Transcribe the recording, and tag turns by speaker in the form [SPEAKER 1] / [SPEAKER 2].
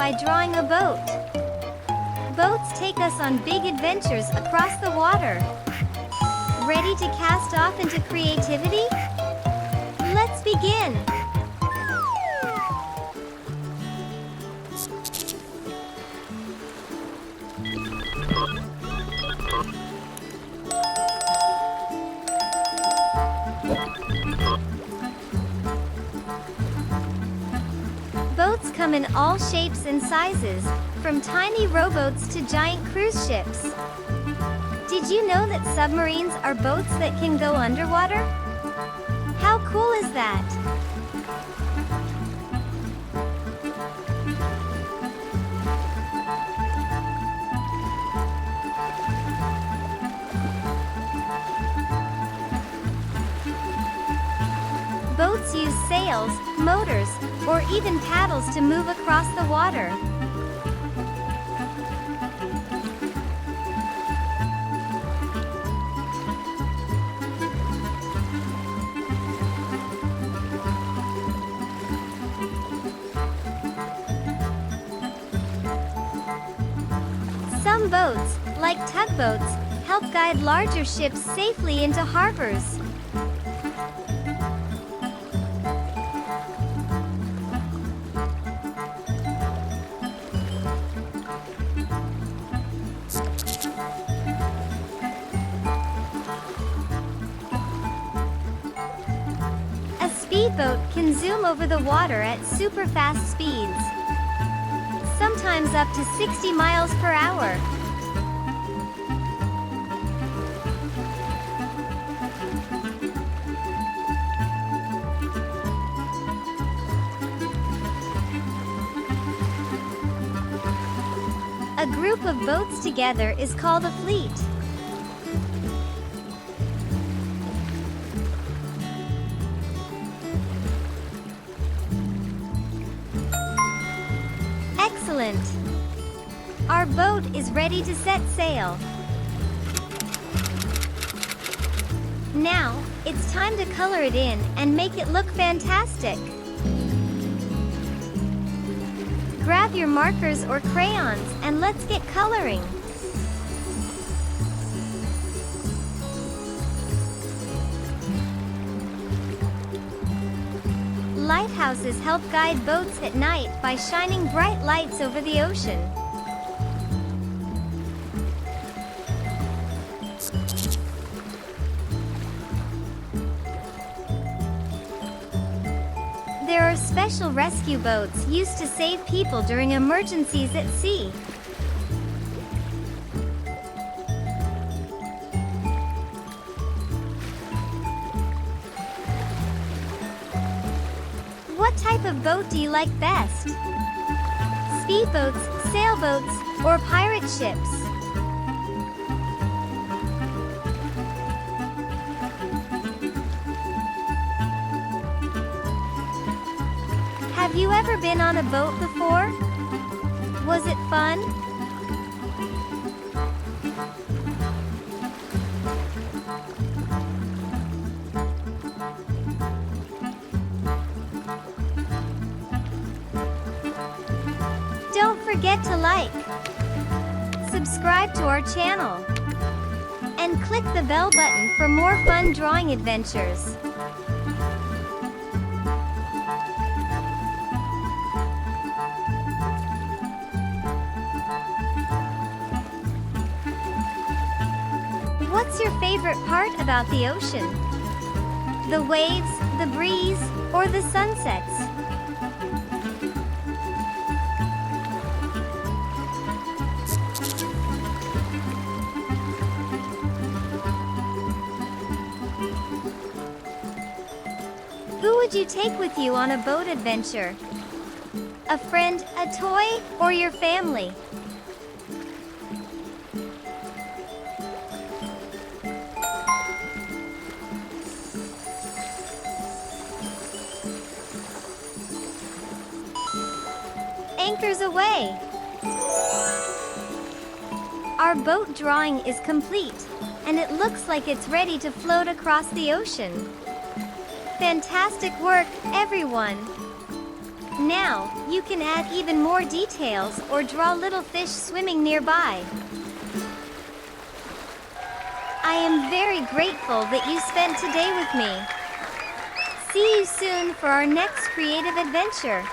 [SPEAKER 1] by drawing a boat. Boats take us on big adventures across the water. Ready to cast off into creativity? Let's begin! Boats come in all shapes and sizes, from tiny rowboats to giant cruise ships. Did you know that submarines are boats that can go underwater? How cool is that? Boats use sails, motors, or even paddles to move across the water. Some boats, like tugboats, help guide larger ships safely into harbors. A speedboat can zoom over the water at super fast speeds, sometimes up to 60 miles per hour. A group of boats together is called a fleet. Excellent! Our boat is ready to set sail. Now, it's time to color it in and make it look fantastic. Grab your markers or crayons and let's get coloring. Lighthouses help guide boats at night by shining bright lights over the ocean. There are special rescue boats used to save people during emergencies at sea. What type of boat do you like best? Speedboats, sailboats, or pirate ships? Have you ever been on a boat before? Was it fun? Don't forget to like, subscribe to our channel, and click the bell button for more fun drawing adventures. What's your favorite part about the ocean? The waves, the breeze, or the sunsets? Who would you take with you on a boat adventure? A friend, a toy, or your family? Anchors away! Our boat drawing is complete, and it looks like it's ready to float across the ocean. Fantastic work, everyone! Now, you can add even more details or draw little fish swimming nearby. I am very grateful that you spent today with me. See you soon for our next creative adventure.